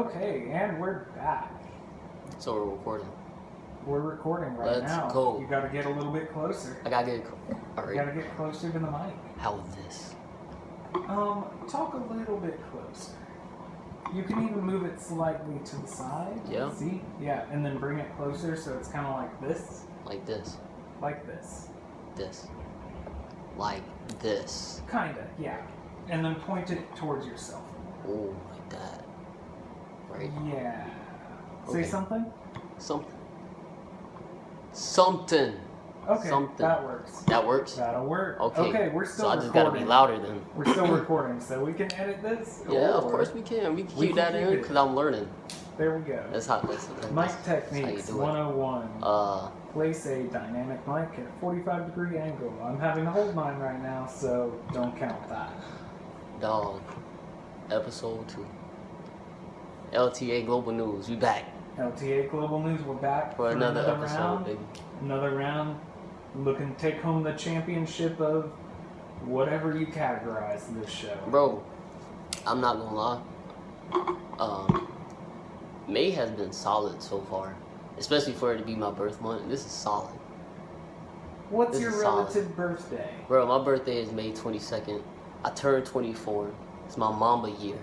Okay, and we're back. So we're recording. We're recording right now. Let's go. You gotta get a little bit closer. I gotta get. Alright. You gotta get closer to the mic. How's this? Talk a little bit closer. You can even move it slightly to the side. Yeah. See? Yeah, and then bring it closer so it's kind of like this. Like this. Like this. This. Like this. Kinda, yeah. And then point it towards yourself. Oh, like that. Right? Yeah. Okay. Say something? Something. Okay, Something. that works. That works? That'll work. Okay. We're still So I recording. just gotta be louder then. We're still recording, so we can edit this? Yeah, of or- course we can. We can we keep can that keep in it. because I'm learning. There we go. That's how. Mic how Techniques you do it. 101. Place a dynamic mic at a 45-degree angle. I'm having to hold mine right now, so don't count that. Dog. Episode 2. LTA Global News. We back. LTA Global News, we're back For another episode, round. baby. Another round. Looking to take home the championship of whatever you categorize this show. Bro, I'm not gonna lie. May has been solid so far. Especially for it to be my birth month. This is solid. What's This your is solid. relative birthday? Bro, my birthday is May 22nd. I turned 24. It's my mamba year.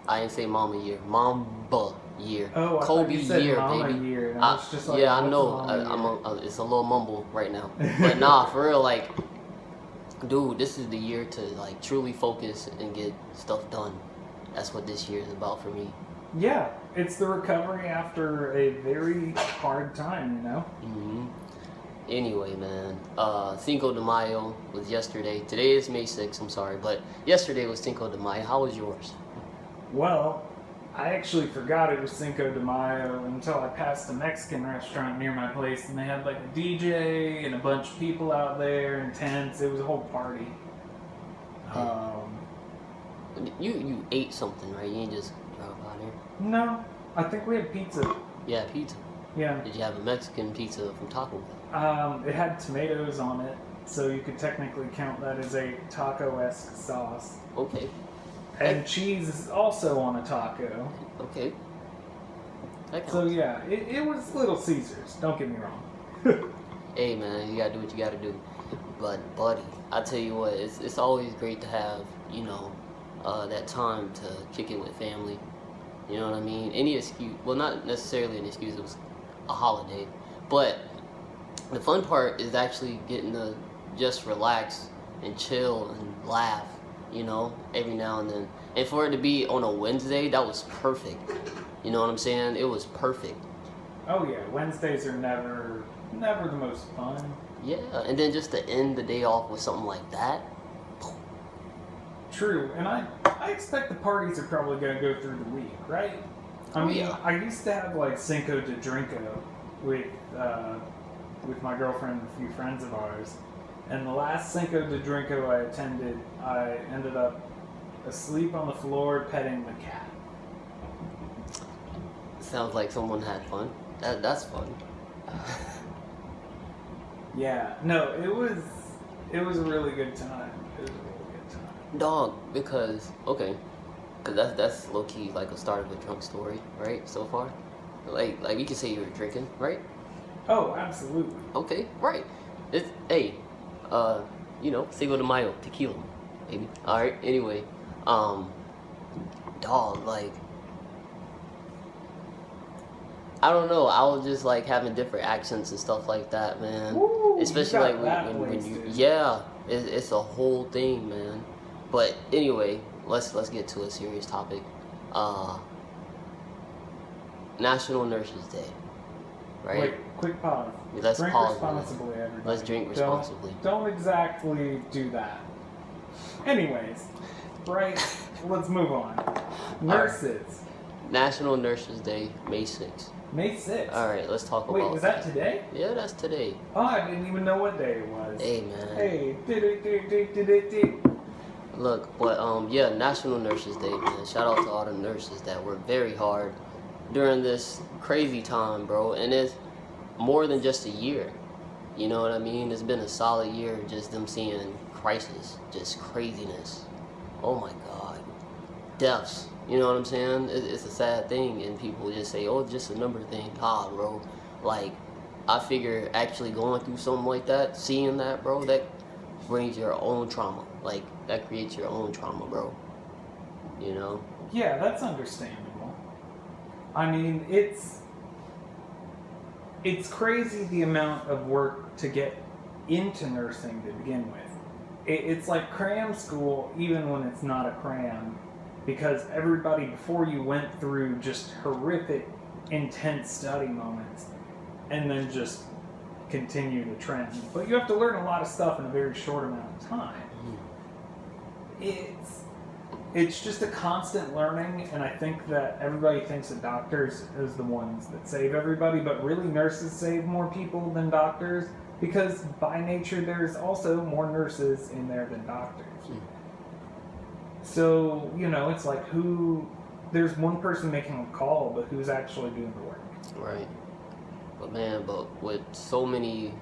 I didn't say mama year. Mamba year. Oh, I Kobe thought you said year, mama baby. year, and I was just like, yeah, I what's know. a mama year? It's a little mumble right now. But nah, for real, like, dude, this is the year to like truly focus and get stuff done. That's what this year is about for me. Yeah, it's the recovery after a very hard time, you know? Mm-hmm. Anyway, man, Cinco de Mayo was yesterday. Today is May 6th, I'm sorry, but yesterday was Cinco de Mayo. How was yours? Well, I actually forgot it was Cinco de Mayo until I passed a Mexican restaurant near my place, and they had like a DJ and a bunch of people out there and tents. It was a whole party. You ate something, right? You didn't just drop out here. No, I think we had pizza. Yeah, pizza. Yeah. Did you have a Mexican pizza from Taco Bell? It had tomatoes on it, so you could technically count that as a taco-esque sauce. Okay. And cheese is also on a taco. Okay. That So counts. yeah, it was Little Caesars, don't get me wrong. Hey man, you gotta do what you gotta do. But buddy, I tell you what, it's always great to have, you know, that time to kick it with family. You know what I mean? Any excuse, well, not necessarily an excuse, it was a holiday. But the fun part is actually getting to just relax and chill and laugh, you know, every now and then. And for it to be on a Wednesday, that was perfect. You know what I'm saying? It was perfect. Oh yeah, Wednesdays are never the most fun. Yeah, and then just to end the day off with something like that. True, and I expect the parties are probably going to go through the week, right? I mean, Yeah. I used to have like Cinco de Drinko with my girlfriend and a few friends of ours, and the last Cinco de Drinko I attended, I ended up asleep on the floor petting the cat. Sounds like someone had fun. That's fun. Yeah, no, it was a really good time. It was a really good time. Dog, because that's low key like a start of a drunk story, right? So far, like you can say you were drinking, right? Oh, absolutely. Okay, right. It's you know, Cinco de Mayo, tequila, baby. All right. Anyway, dog, like. I don't know. I was just like having different accents and stuff like that, man. Woo, especially you like got that when you, wasted. yeah, it's a whole thing, man. But anyway, let's get to a serious topic. National Nurses Day, right? Wait, quick pause. Let's drink pause. responsibly, everybody. Let's drink responsibly. Don't exactly do that. Anyways, right? Let's move on. Nurses. National Nurses Day, May 6th. May 6th. All right, let's talk Wait, about. was that today? Yeah, that's today. Oh, I didn't even know what day it was. Hey, man. Hey, did. Look, but yeah, National Nurses Day, man. Shout out to all the nurses that work very hard during this crazy time, bro. And it's more than just a year. You know what I mean? It's been a solid year, just them seeing crisis, just craziness. Oh my God, deaths. You know what I'm saying? It's a sad thing, and people just say, "Oh, it's just a number thing." Ah, bro. Like, I figure actually going through something like that, seeing that, bro, that brings your own trauma. Like, that creates your own trauma, bro. You know? Yeah, that's understandable. I mean, it's crazy the amount of work to get into nursing to begin with. It's like cram school, even when it's not a cram, because everybody before you went through just horrific, intense study moments, and then just continue to trend. But you have to learn a lot of stuff in a very short amount of time. It's just a constant learning, and I think that everybody thinks that doctors is the ones that save everybody, but really nurses save more people than doctors, because by nature there's also more nurses in there than doctors. So, it's like there's one person making a call, but who's actually doing the work? Right. But man, with so many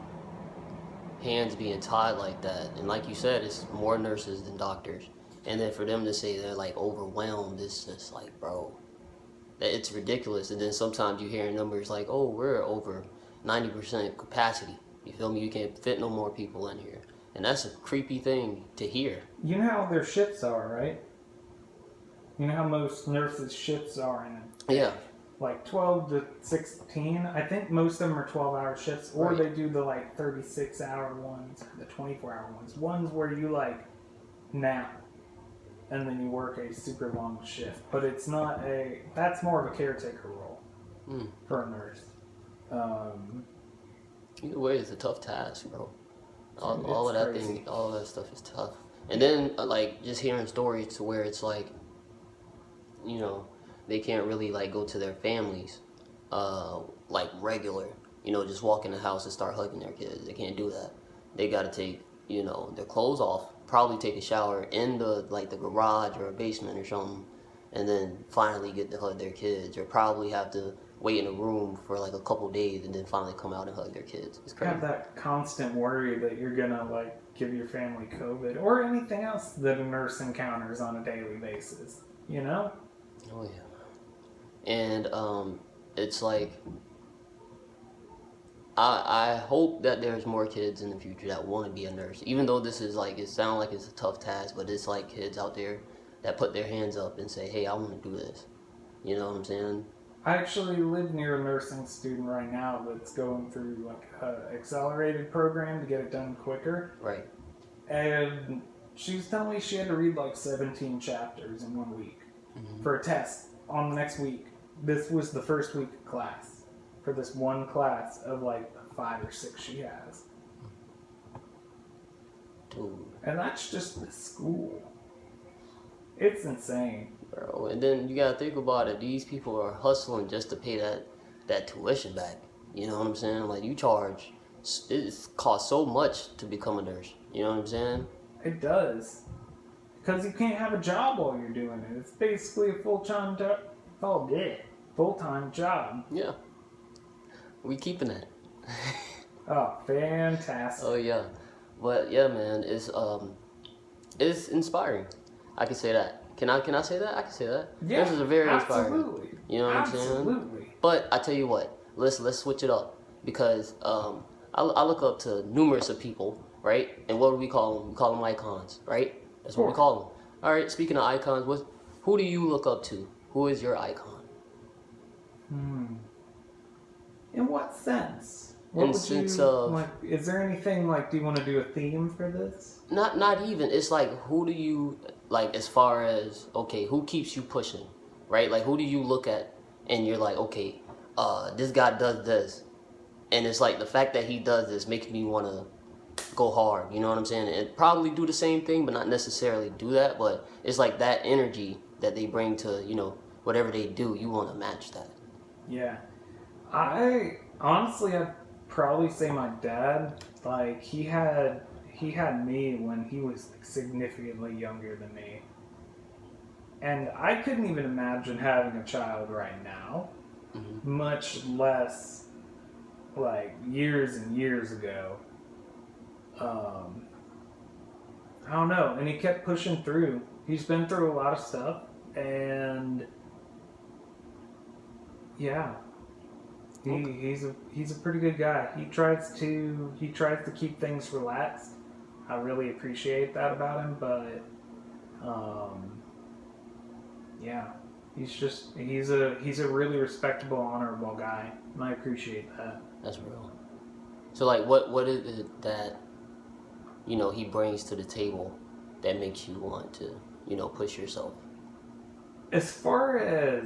hands being tied like that, and like you said, it's more nurses than doctors. And then for them to say they're like overwhelmed, it's just like, bro, it's ridiculous. And then sometimes you hear numbers like, oh, we're over 90% capacity. You feel me? You can't fit no more people in here. And that's a creepy thing to hear. You know how their shifts are, right? You know how most nurses' shifts are in it? Yeah. Like 12 to 16. I think most of them are 12-hour shifts, or Right. they do the like 36-hour ones, the 24-hour ones. Ones where you like nap and then you work a super long shift. But it's not that's more of a caretaker role for a nurse. Either way, it's a tough task, bro. All of that crazy. thing, all of that stuff is tough. And then like just hearing stories to where it's like, they can't really like go to their families, like regular. Just walk in the house and start hugging their kids. They can't do that. They got to take their clothes off. Probably take a shower in the garage or a basement or something, and then finally get to hug their kids. Or probably have to wait in a room for like a couple days and then finally come out and hug their kids. It's crazy. Have that constant worry that you're gonna like give your family COVID or anything else that a nurse encounters on a daily basis. Oh yeah. And it's like I hope that there's more kids in the future that want to be a nurse. Even though this is like, it sounds like it's a tough task, but it's like kids out there that put their hands up and say, hey, I want to do this. You know what I'm saying? I actually live near a nursing student right now that's going through like an accelerated program to get it done quicker. Right. And she's telling me she had to read like 17 chapters in 1 week for a test on the next week. This was the first week of class for this one class of like 5 or 6 she has. Dude. And that's just the school. It's insane. Bro, and then you gotta think about it. These people are hustling just to pay that tuition back. You know what I'm saying? Like, you charge, it costs so much to become a nurse. You know what I'm saying? It does. Because you can't have a job while you're doing it. It's basically a full-time job. Yeah. We keeping that. Oh, fantastic. Oh yeah. But yeah, man, it's inspiring. I can say that. Can I say that? I can say that. Yeah, This is a very absolutely. inspiring. You know what I'm saying? Absolutely. But I tell you what, let's switch it up, because I look up to numerous of people, right? And what do we call them? We call them icons, right? That's what we call them. All right. Speaking of icons, who do you look up to? Who is your icon? In what sense? Is there anything like? Do you want to do a theme for this? Not even. It's like, who do you like, as far as, okay, who keeps you pushing, right? Like, who do you look at and you're like, okay, this guy does this, and it's like the fact that he does this makes me want to go hard. You know what I'm saying? And probably do the same thing, but not necessarily do that. But it's like that energy that they bring to whatever they do. You want to match that. Yeah. I honestly, I'd probably say my dad. Like, he had me when he was significantly younger than me. And I couldn't even imagine having a child right now, much less like years and years ago. I don't know. And he kept pushing through. He's been through a lot of stuff. and yeah, he's a pretty good guy. He tries to keep things relaxed. I really appreciate that about him, but yeah, he's a really respectable, honorable guy, and I appreciate that. That's real. So like, what is it that he brings to the table that makes you want to push yourself? Especially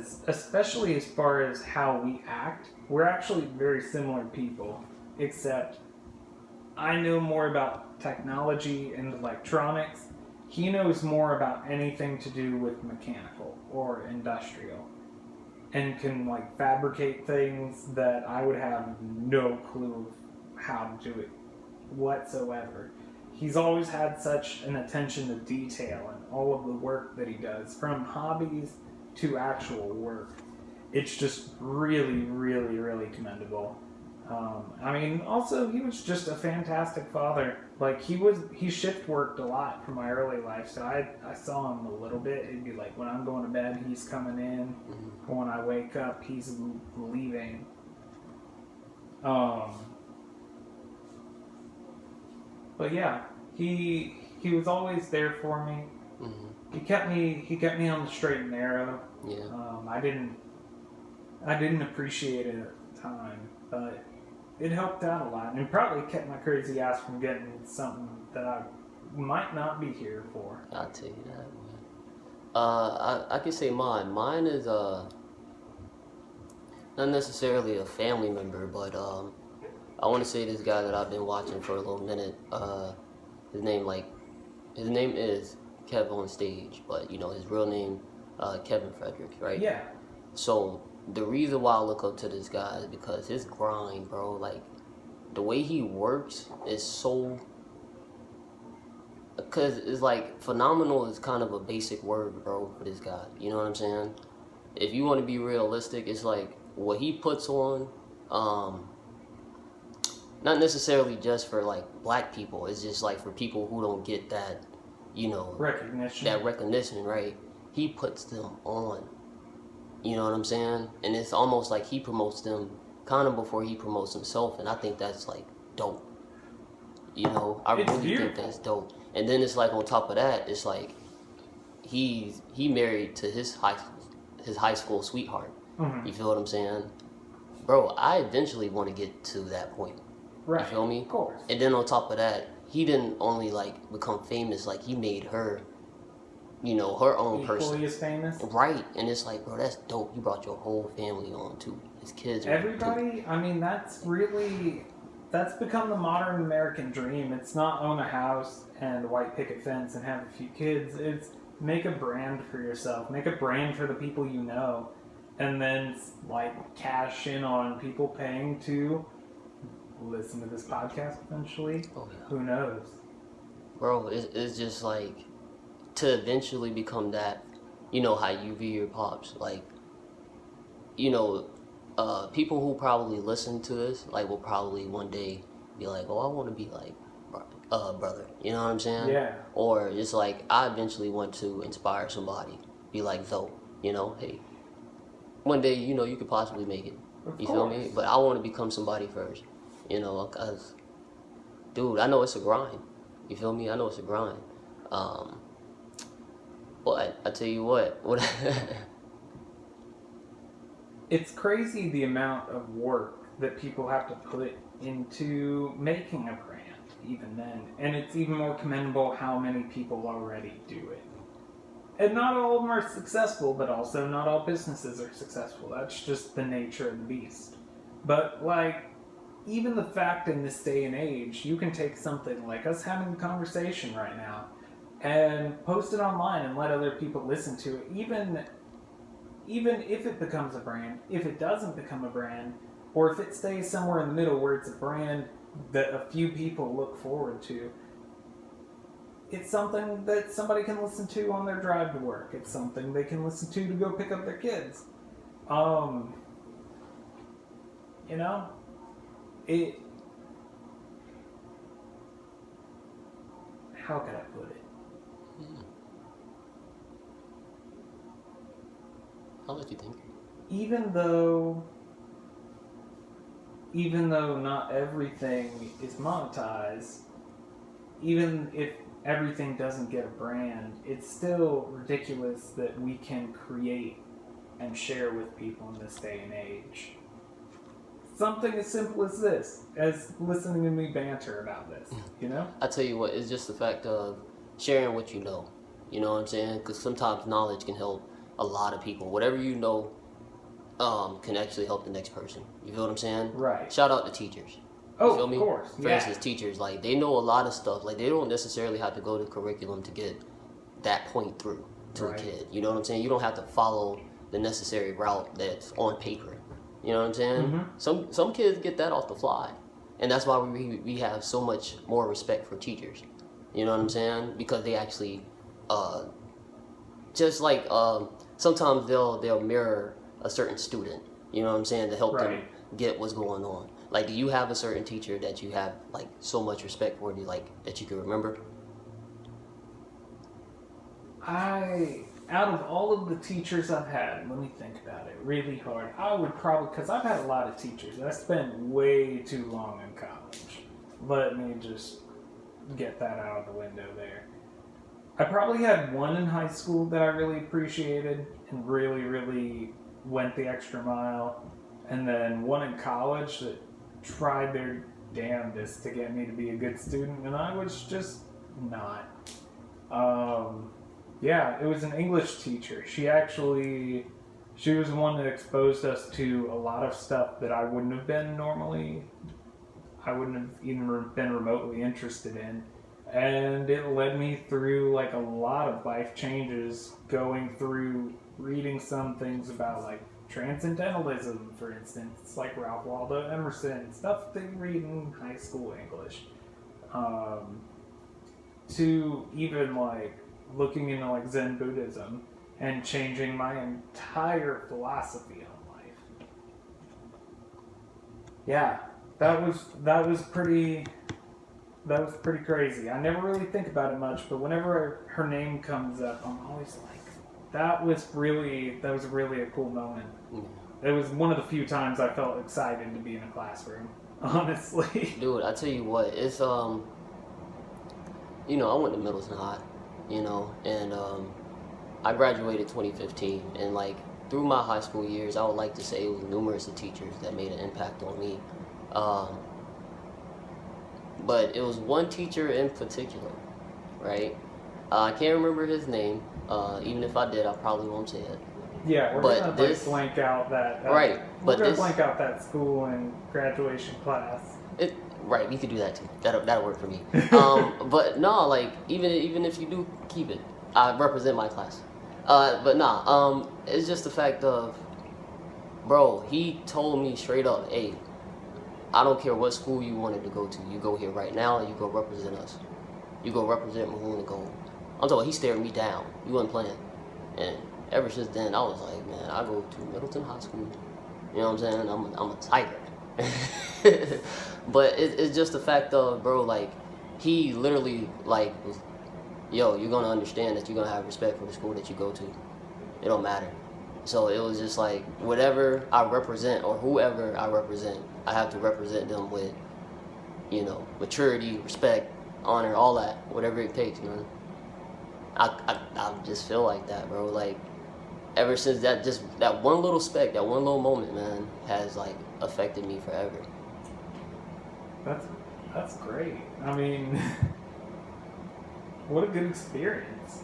as far as how we act, we're actually very similar people, except I know more about technology and electronics. He knows more about anything to do with mechanical or industrial, and can like fabricate things that I would have no clue of how to do it whatsoever. He's always had such an attention to detail in all of the work that he does, from hobbies to actual work. It's just really, really, really commendable. Also, he was just a fantastic father. Like, he shift worked a lot from my early life, so I saw him a little bit. It'd be like, when I'm going to bed, he's coming in. Mm-hmm. When I wake up, he's leaving. But yeah, he was always there for me. Mm-hmm. He kept me on the straight and narrow. Yeah. I didn't appreciate it at the time, but it helped out a lot, and it probably kept my crazy ass from getting something that I might not be here for. I'll tell you that, man. I can say mine. Mine is not necessarily a family member, but I want to say this guy that I've been watching for a little minute. His name is Kev on stage, but his real name Kevin Frederick, right? Yeah. So the reason why I look up to this guy is because his grind, bro, like the way he works is so. Because it's like phenomenal is kind of a basic word, bro, for this guy. You know what I'm saying? If you want to be realistic, it's like what he puts on. Not necessarily just for like black people. It's just like for people who don't get that, recognition. That recognition, right? He puts them on. You know what I'm saying? And it's almost like he promotes them kind of before he promotes himself, and I think that's like dope. I really think that's dope. And then it's like on top of that, it's like he married to his high school sweetheart. Mm-hmm. You feel what I'm saying? Bro, I eventually want to get to that point. Right. You feel me? Of course. And then on top of that, he didn't only like become famous, like he made her, her own person. Equally as famous. Right. And it's like, bro, that's dope. You brought your whole family on too. His kids. Everybody, that's become the modern American dream. It's not own a house and a white picket fence and have a few kids. It's make a brand for yourself. Make a brand for the people you know. And then like cash in on people paying to listen to this podcast eventually. Oh, yeah. Who knows? Bro, it's just like to eventually become that, how you view your pops. Like, people who probably listen to this, like, will probably one day be like, oh, I want to be like brother. You know what I'm saying? Yeah. Or it's like, I eventually want to inspire somebody. Be like, Zoe, hey, one day, you could possibly make it. You feel me? But I want to become somebody first. Because, dude, I know it's a grind. You feel me? I know it's a grind. But I tell you what it's crazy the amount of work that people have to put into making a brand, even then. And it's even more commendable how many people already do it. And not all of them are successful, but also not all businesses are successful. That's just the nature of the beast. But, like, even the fact in this day and age, you can take something like us having a conversation right now and post it online and let other people listen to it. Even if it becomes a brand, if it doesn't become a brand, or if it stays somewhere in the middle where it's a brand that a few people look forward to, it's something that somebody can listen to on their drive to work. It's something they can listen to go pick up their kids. How could I put it? I'll let you think. even though not everything is monetized, even if everything doesn't get a brand, it's still ridiculous that we can create and share with people in this day and age. Something as simple as this, as listening to me banter about this, you know? I tell you what, it's just the fact of sharing what you know. You know what I'm saying? Because sometimes knowledge can help a lot of people. Whatever you know can actually help the next person. You feel what I'm saying? Right. Shout out to teachers. You Oh, feel me? of course. For instance, teachers, like, they know a lot of stuff. Like, they don't necessarily have to go to curriculum to get that point through to a kid. You know what I'm saying? You don't have to follow the necessary route that's on paper. You know what I'm saying? Mm-hmm. Some kids get that off the fly. And that's why we have so much more respect for teachers. You know what I'm saying? Because they actually, just like, sometimes they'll mirror a certain student. You know what I'm saying? To help them get what's going on. Like, do you have a certain teacher that you have, like, so much respect for, that you can remember? Out of all of the teachers I've had, let me think about it really hard. I would probably, because I've had a lot of teachers. I spent way too long in college. Let me just get that out of the window there. I probably had one in high school that I really appreciated and really, really went the extra mile. And then one in college that tried their damnedest to get me to be a good student, and I was just not. Yeah, it was an English teacher. She was the one that exposed us to a lot of stuff that I wouldn't have been normally. I wouldn't have even been remotely interested in. And it led me through, like, a lot of life changes, going through reading some things about, like, transcendentalism, for instance, like Ralph Waldo Emerson, stuff they read in high school English, to even, like, looking into, like, Zen Buddhism and changing my entire philosophy on life. Yeah, that was pretty crazy. I never really think about it much, but whenever her name comes up, I'm always like, that was really a cool moment. It was one of the few times I felt excited to be in a classroom, honestly. Dude, I tell you what, it's I went to Middleton High, and I graduated 2015, and, like, through my high school years, I would like to say it was numerous of teachers that made an impact on me. But it was one teacher in particular, right? I can't remember his name. Even if I did, I probably won't say it. Yeah, we're gonna blank out that. Right, we're gonna blank out that school and graduation class. Right, we could do that too. That'll work for me. But no, like, even if you do keep it, I represent my class. But nah, it's just the fact of, bro, he told me straight up, hey, I don't care what school you wanted to go to. You go here right now and you go represent us. You go represent Mahoon and Gold. I'm talking, he stared me down. He wasn't playing. And ever since then, I was like, man, I go to Middleton High School. You know what I'm saying? I'm a tiger. But it's just the fact of, bro, like, he literally, like, was, yo, you're going to understand that you're going to have respect for the school that you go to. It don't matter. So it was just like, whatever I represent or whoever I represent, I have to represent them with, maturity, respect, honor, all that, whatever it takes, man. I just feel like that, bro. Like, ever since that one little speck, that one little moment, man, has, like, affected me forever. That's great. I mean, what a good experience,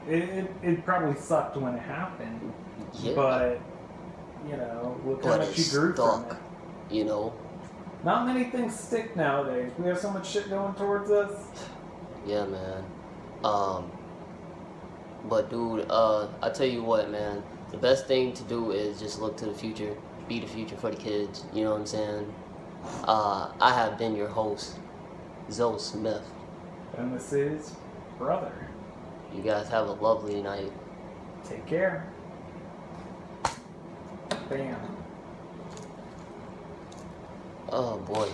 It probably sucked when it happened, yeah. But, look how much you grew from it. Not many things stick nowadays. We have so much shit going towards us. Yeah, man. But dude, I tell you what, man, the best thing to do is just look to the future, be the future for the kids, you know what I'm saying? I have been your host, Zoe Smith. And this is Brother. You guys have a lovely night. Take care. Bam. Oh boy.